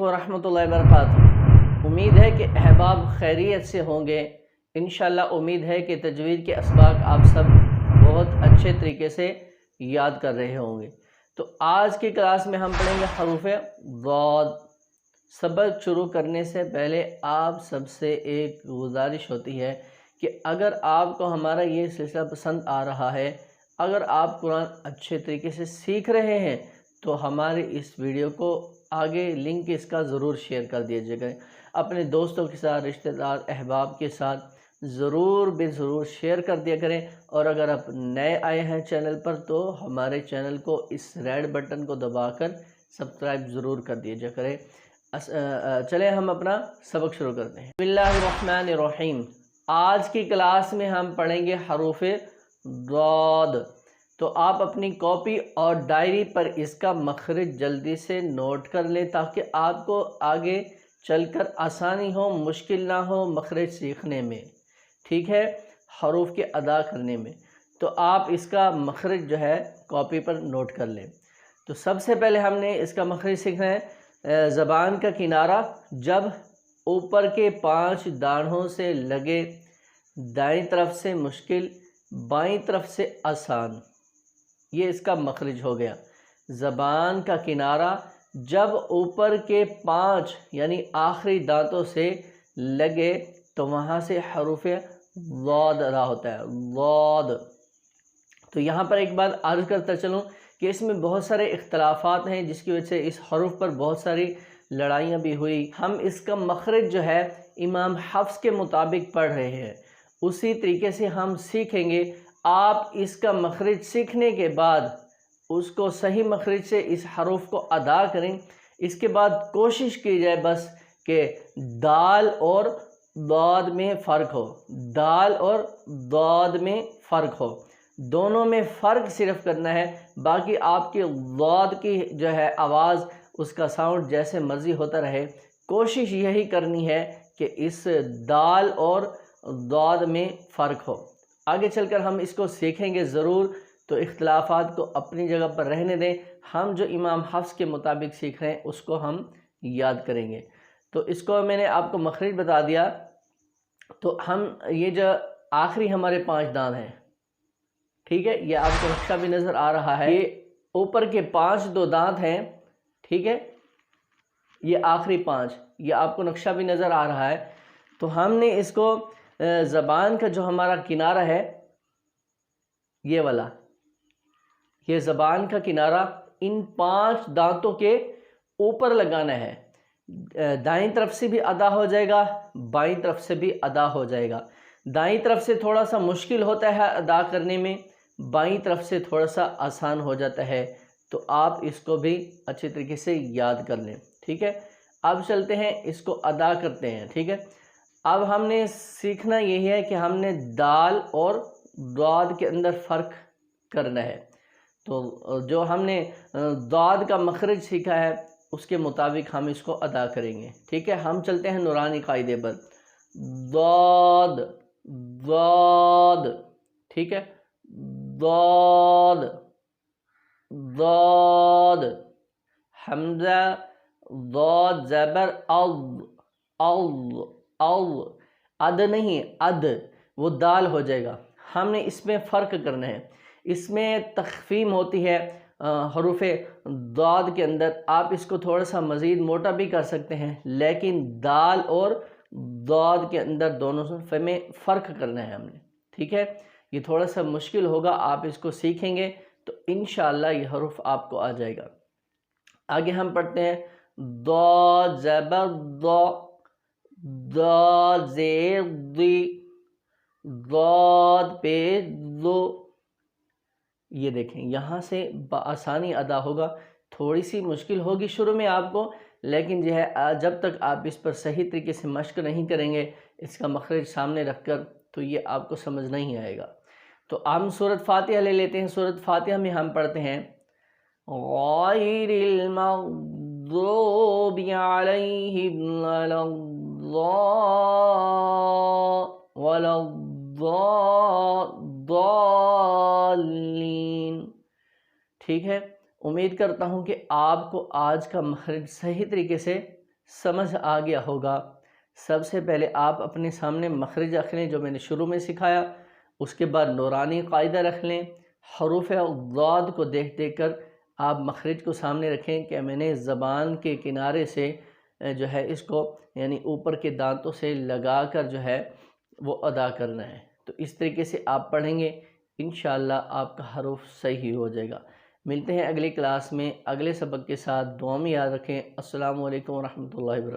علیکم ورحمۃ اللہ وبرکاتہ۔ امید ہے کہ احباب خیریت سے ہوں گے۔ انشاءاللہ امید ہے کہ تجوید کے اسباق آپ سب بہت اچھے طریقے سے یاد کر رہے ہوں گے۔ تو آج کی کلاس میں ہم پڑھیں گے حروف ضاد۔ سبق شروع کرنے سے پہلے آپ سب سے ایک گزارش ہوتی ہے کہ اگر آپ کو ہمارا یہ سلسلہ پسند آ رہا ہے، اگر آپ قرآن اچھے طریقے سے سیکھ رہے ہیں تو ہمارے اس ویڈیو کو آگے لنک اس کا ضرور شیئر کر دیجیے گا، اپنے دوستوں کے ساتھ، رشتہ دار احباب کے ساتھ ضرور شیئر کر دیا کریں۔ اور اگر آپ نئے آئے ہیں چینل پر تو ہمارے چینل کو اس ریڈ بٹن کو دبا کر سبسکرائب ضرور کر دیجیے کریں۔ چلیں ہم اپنا سبق شروع کرتے ہیں۔ بسم اللہ الرحمن الرحیم۔ آج کی کلاس میں ہم پڑھیں گے حروف ضاد۔ تو آپ اپنی کاپی اور ڈائری پر اس کا مخرج جلدی سے نوٹ کر لیں تاکہ آپ کو آگے چل کر آسانی ہو، مشکل نہ ہو مخرج سیکھنے میں، ٹھیک ہے، حروف کے ادا کرنے میں۔ تو آپ اس کا مخرج جو ہے کاپی پر نوٹ کر لیں۔ تو سب سے پہلے ہم نے اس کا مخرج سیکھنا ہے۔ زبان کا کنارہ جب اوپر کے 5 دانتوں سے لگے، دائیں طرف سے مشکل، بائیں طرف سے آسان، یہ اس کا مخرج ہو گیا۔ زبان کا کنارہ جب اوپر کے 5 یعنی آخری دانتوں سے لگے تو وہاں سے حروف ضاد ادا ہوتا ہے، ضاد۔ تو یہاں پر ایک بات عرض کرتا چلوں کہ اس میں بہت سارے اختلافات ہیں جس کی وجہ سے اس حروف پر بہت ساری لڑائیاں بھی ہوئی۔ ہم اس کا مخرج جو ہے امام حفص کے مطابق پڑھ رہے ہیں، اسی طریقے سے ہم سیکھیں گے۔ آپ اس کا مخرج سیکھنے کے بعد اس کو صحیح مخرج سے اس حروف کو ادا کریں۔ اس کے بعد کوشش کی جائے بس کہ دال اور ضاد میں فرق ہو، دال اور ضاد میں فرق ہو، دونوں میں فرق صرف کرنا ہے۔ باقی آپ کی ضاد کی جو ہے آواز، اس کا ساؤنڈ جیسے مرضی ہوتا رہے، کوشش یہی کرنی ہے کہ اس دال اور ضاد میں فرق ہو۔ آگے چل کر ہم اس کو سیکھیں گے ضرور، تو اختلافات کو اپنی جگہ پر رہنے دیں۔ ہم جو امام حفص کے مطابق سیکھ رہے ہیں اس کو ہم یاد کریں گے۔ تو اس کو میں نے آپ کو مخرج بتا دیا۔ تو ہم یہ جو آخری ہمارے 5 دانت ہیں، ٹھیک ہے، یہ آپ کو نقشہ بھی نظر آ رہا ہے، یہ اوپر کے 5 دانت ہیں، ٹھیک ہے، یہ آخری 5، یہ آپ کو نقشہ بھی نظر آ رہا ہے۔ تو ہم نے اس کو زبان کا جو ہمارا کنارہ ہے یہ والا، یہ زبان کا کنارہ ان 5 دانتوں کے اوپر لگانا ہے۔ دائیں طرف سے بھی ادا ہو جائے گا، بائیں طرف سے بھی ادا ہو جائے گا۔ دائیں طرف سے تھوڑا سا مشکل ہوتا ہے ادا کرنے میں، بائیں طرف سے تھوڑا سا آسان ہو جاتا ہے۔ تو آپ اس کو بھی اچھے طریقے سے یاد کر لیں، ٹھیک ہے۔ اب چلتے ہیں اس کو ادا کرتے ہیں، ٹھیک ہے۔ اب ہم نے سیکھنا یہی ہے کہ ہم نے دال اور ضاد کے اندر فرق کرنا ہے۔ تو جو ہم نے ضاد کا مخرج سیکھا ہے اس کے مطابق ہم اس کو ادا کریں گے، ٹھیک ہے۔ ہم چلتے ہیں نورانی قاعدے پر۔ ضاد، ضاد، ٹھیک ہے، ضاد، ضاد، حمزہ، ضاد زبر اد نہیں، اد، وہ دال ہو جائے گا۔ ہم نے اس میں فرق کرنا ہے، اس میں تخفیم ہوتی ہے حروف ضاد کے اندر۔ آپ اس کو تھوڑا سا مزید موٹا بھی کر سکتے ہیں، لیکن دال اور ضاد کے اندر دونوں میں فرق کرنا ہے ہم نے، ٹھیک ہے۔ یہ تھوڑا سا مشکل ہوگا، آپ اس کو سیکھیں گے تو انشاءاللہ یہ حروف آپ کو آ جائے گا۔ آگے ہم پڑھتے ہیں ضاد زبر ضا، ضاد زیر ضی، ضاد پیش ضو۔ یہ دیکھیں یہاں سے بآسانی ادا ہوگا، تھوڑی سی مشکل ہوگی شروع میں آپ کو، لیکن جو ہے جب تک آپ اس پر صحیح طریقے سے مشق نہیں کریں گے اس کا مخرج سامنے رکھ کر تو یہ آپ کو سمجھ نہیں آئے گا۔ تو ہم سورۃ فاتحہ لے لیتے ہیں۔ سورۃ فاتحہ میں ہم پڑھتے ہیں غیر المغضوب علیہم ولا الضالین، ٹھیک ہے۔ امید کرتا ہوں کہ آپ کو آج کا مخرج صحیح طریقے سے سمجھ آ گیا ہوگا۔ سب سے پہلے آپ اپنے سامنے مخرج رکھ لیں جو میں نے شروع میں سکھایا، اس کے بعد نورانی قاعدہ رکھ لیں، حروف ضاد کو دیکھ دیکھ کر آپ مخرج کو سامنے رکھیں کہ میں نے زبان کے کنارے سے جو ہے اس کو یعنی اوپر کے دانتوں سے لگا کر جو ہے وہ ادا کرنا ہے۔ تو اس طریقے سے آپ پڑھیں گے، انشاءاللہ آپ کا حروف صحیح ہو جائے گا۔ ملتے ہیں اگلی کلاس میں اگلے سبق کے ساتھ، دعا میں یاد رکھیں۔ السلام علیکم ورحمۃ اللہ وبرکاتہ۔